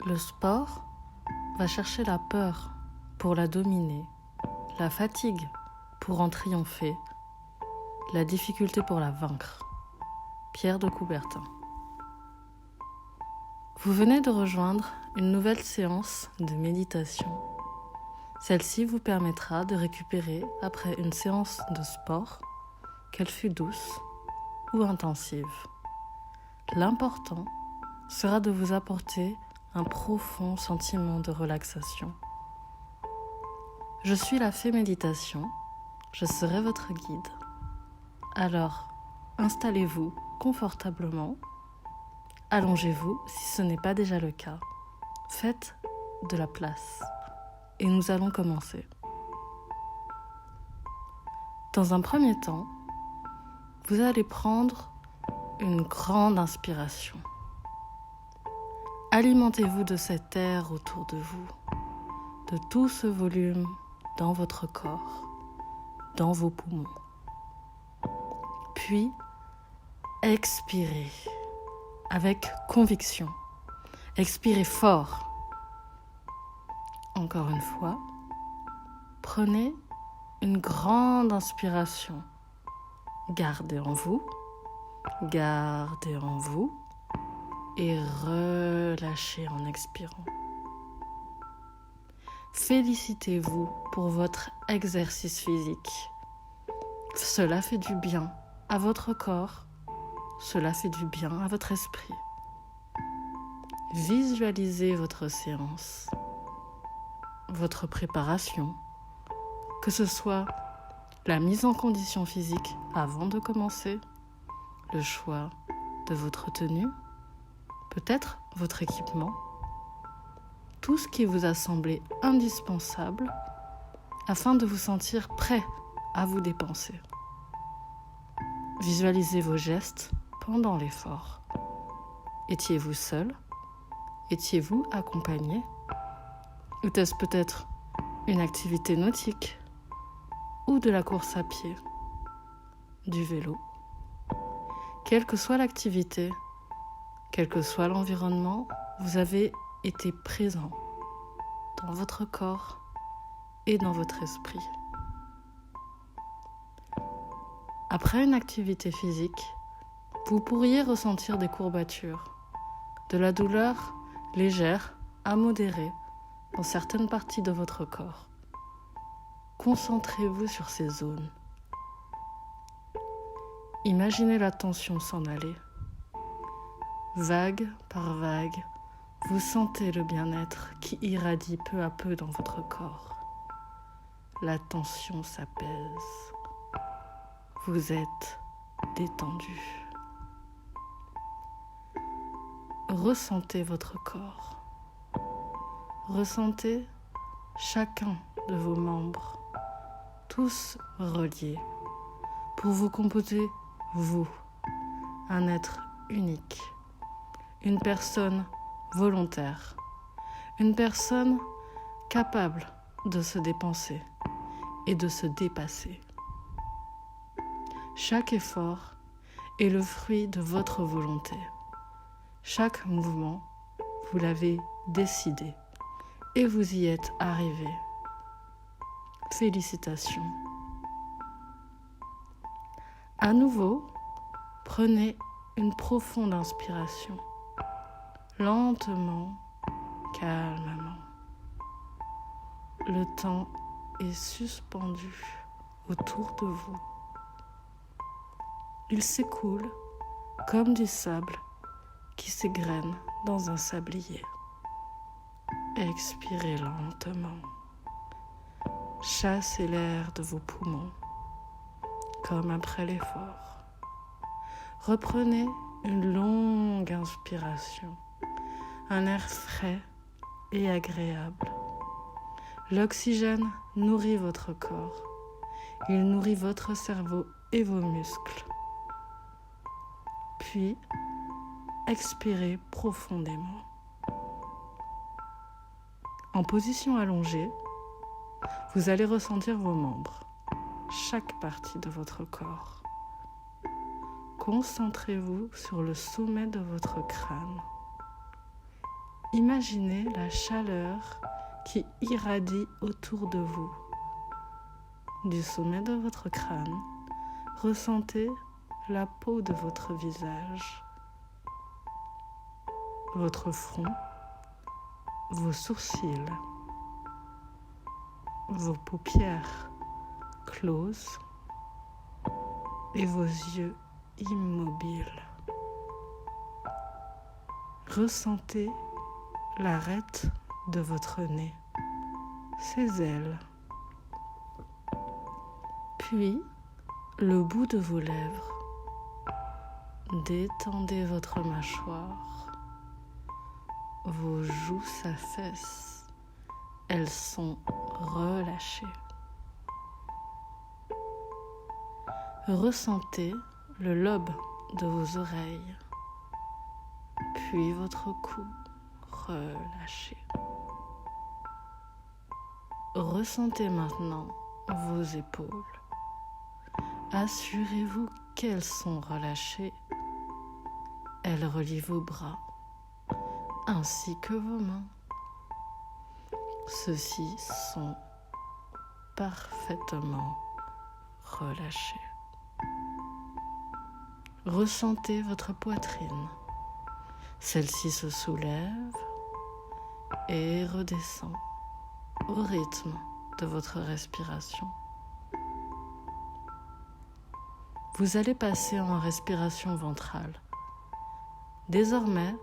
Le sport va chercher la peur pour la dominer, la fatigue pour en triompher, la difficulté pour la vaincre. Pierre de Coubertin. Vous venez de rejoindre une nouvelle séance de méditation. Celle-ci vous permettra de récupérer après une séance de sport, qu'elle fût douce ou intensive. L'important sera de vous apporter un profond sentiment de relaxation. Je suis la fée méditation, je serai votre guide. Alors, installez-vous confortablement, allongez-vous si ce n'est pas déjà le cas. Faites de la place et nous allons commencer. Dans un premier temps, vous allez prendre une grande inspiration. Alimentez-vous de cet air autour de vous, de tout ce volume dans votre corps, dans vos poumons. Puis, expirez avec conviction. Expirez fort. Encore une fois, prenez une grande inspiration. Gardez en vous et relâchez en expirant. Félicitez-vous pour votre exercice physique. Cela fait du bien à votre corps, cela fait du bien à votre esprit. Visualisez votre séance, votre préparation, que ce soit la mise en condition physique avant de commencer, le choix de votre tenue, peut-être votre équipement, tout ce qui vous a semblé indispensable afin de vous sentir prêt à vous dépenser. Visualisez vos gestes pendant l'effort. Étiez-vous seul? Étiez-vous accompagné? Était-ce peut-être une activité nautique ou de la course à pied, du vélo? Quelle que soit l'activité, quel que soit l'environnement, vous avez été présent dans votre corps et dans votre esprit. Après une activité physique, vous pourriez ressentir des courbatures, de la douleur légère à modérée dans certaines parties de votre corps. Concentrez-vous sur ces zones. Imaginez la tension s'en aller. Vague par vague, vous sentez le bien-être qui irradie peu à peu dans votre corps. La tension s'apaise. Vous êtes détendu. Ressentez votre corps. Ressentez chacun de vos membres, tous reliés, pour vous composer, vous, un être unique, une personne volontaire, une personne capable de se dépenser et de se dépasser. Chaque effort est le fruit de votre volonté. Chaque mouvement, vous l'avez décidé et vous y êtes arrivé. Félicitations. À nouveau, prenez une profonde inspiration, lentement, calmement. Le temps est suspendu autour de vous. Il s'écoule comme du sable qui s'égrène dans un sablier. Expirez lentement. Chassez l'air de vos poumons, comme après l'effort. Reprenez une longue inspiration, un air frais et agréable. L'oxygène nourrit votre corps. Il nourrit votre cerveau et vos muscles. Puis, expirez profondément. En position allongée, vous allez ressentir vos membres, chaque partie de votre corps. Concentrez-vous sur le sommet de votre crâne. Imaginez la chaleur qui irradie autour de vous. Du sommet de votre crâne, ressentez la peau de votre visage, votre front, vos sourcils, vos paupières closes et vos yeux immobiles. Ressentez l'arête de votre nez, ses ailes, puis le bout de vos lèvres. Détendez votre mâchoire, vos joues s'affaissent, elles sont relâchées. Ressentez le lobe de vos oreilles, puis votre cou relâché. Ressentez maintenant vos épaules. Assurez-vous qu'elles sont relâchées. Elles relient vos bras ainsi que vos mains. Ceux-ci sont parfaitement relâchés. Ressentez votre poitrine. Celle-ci se soulève et redescend au rythme de votre respiration. Vous allez passer en respiration ventrale. Désormais,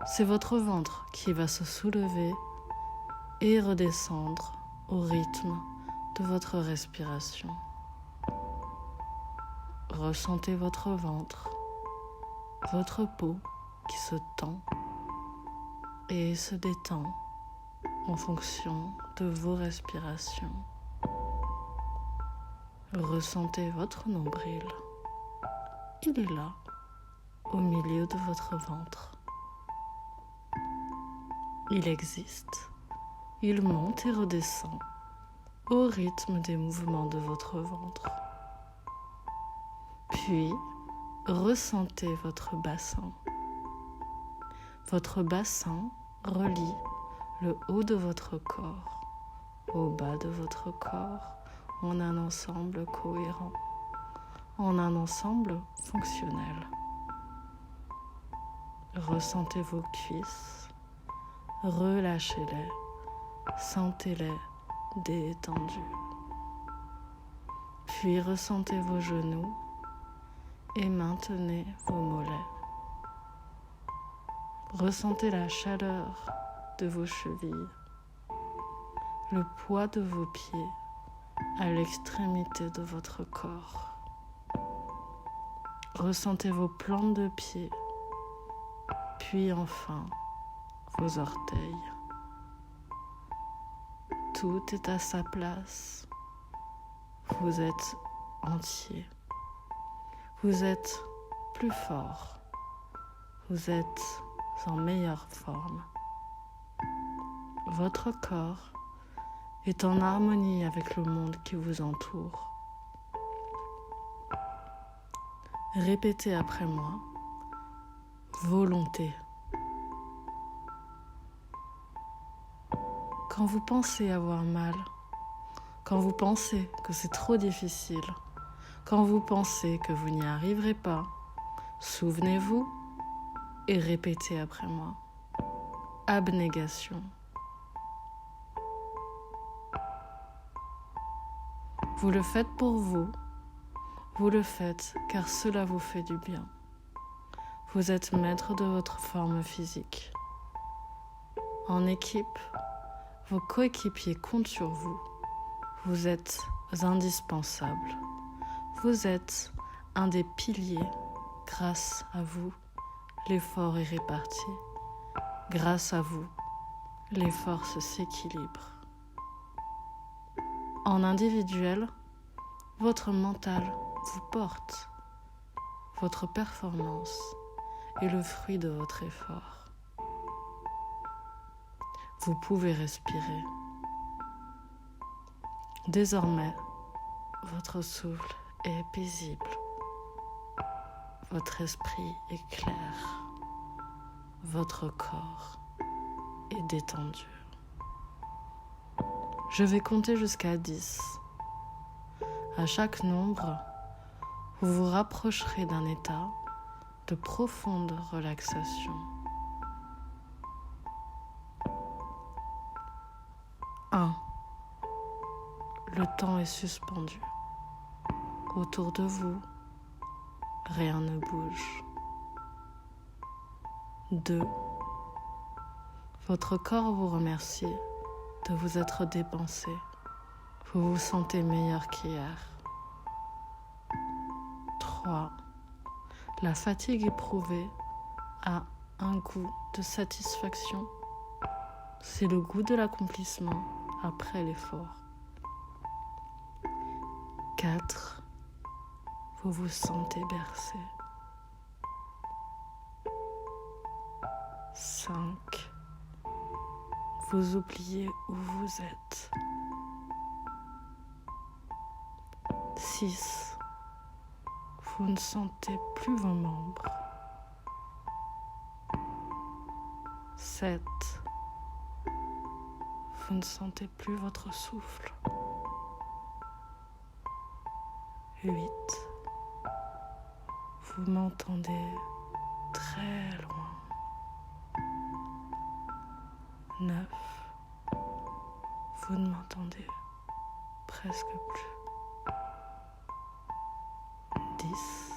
c'est votre ventre qui va se soulever et redescendre au rythme de votre respiration. Ressentez votre ventre, votre peau qui se tend et se détend en fonction de vos respirations. Ressentez votre nombril. Il est là, au milieu de votre ventre. Il existe. Il monte et redescend au rythme des mouvements de votre ventre. Puis, ressentez votre bassin. Votre bassin relie le haut de votre corps au bas de votre corps en un ensemble cohérent, en un ensemble fonctionnel. Ressentez vos cuisses, relâchez-les, sentez-les détendus. Puis ressentez vos genoux et maintenez vos mollets. Ressentez la chaleur de vos chevilles, le poids de vos pieds à l'extrémité de votre corps. Ressentez vos plantes de pieds, puis enfin vos orteils. Tout est à sa place. Vous êtes entier. Vous êtes plus fort. Vous êtes en meilleure forme. Votre corps est en harmonie avec le monde qui vous entoure. Répétez après moi. Volonté. Quand vous pensez avoir mal, quand vous pensez que c'est trop difficile, quand vous pensez que vous n'y arriverez pas, souvenez-vous et répétez après moi. Abnégation. Vous le faites pour vous. Vous le faites car cela vous fait du bien. Vous êtes maître de votre forme physique. En équipe, vos coéquipiers comptent sur vous. Vous êtes indispensable. Vous êtes un des piliers. Grâce à vous, l'effort est réparti. Grâce à vous, les forces s'équilibrent. En individuel, votre mental vous porte. Votre performance est le fruit de votre effort. Vous pouvez respirer. Désormais, votre souffle est paisible. Votre esprit est clair. Votre corps et détendu. Je vais compter jusqu'à 10. À chaque nombre, vous vous rapprocherez d'un état de profonde relaxation. 1. Le temps est suspendu. Autour de vous, rien ne bouge. 2. Votre corps vous remercie de vous être dépensé. Vous vous sentez meilleur qu'hier. 3. La fatigue éprouvée a un goût de satisfaction. C'est le goût de l'accomplissement après l'effort. 4. Vous vous sentez bercé. 5. Vous oubliez où vous êtes. 6. Vous ne sentez plus vos membres. 7. Vous ne sentez plus votre souffle. 8. Vous m'entendez très loin. 9. Vous ne m'entendez presque plus. 10.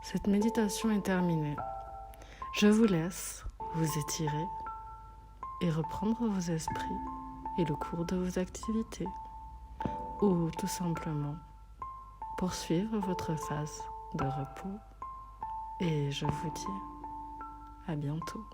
Cette méditation est terminée. Je vous laisse vous étirer et reprendre vos esprits et le cours de vos activités, ou tout simplement poursuivre votre phase de repos. Et je vous dis à bientôt.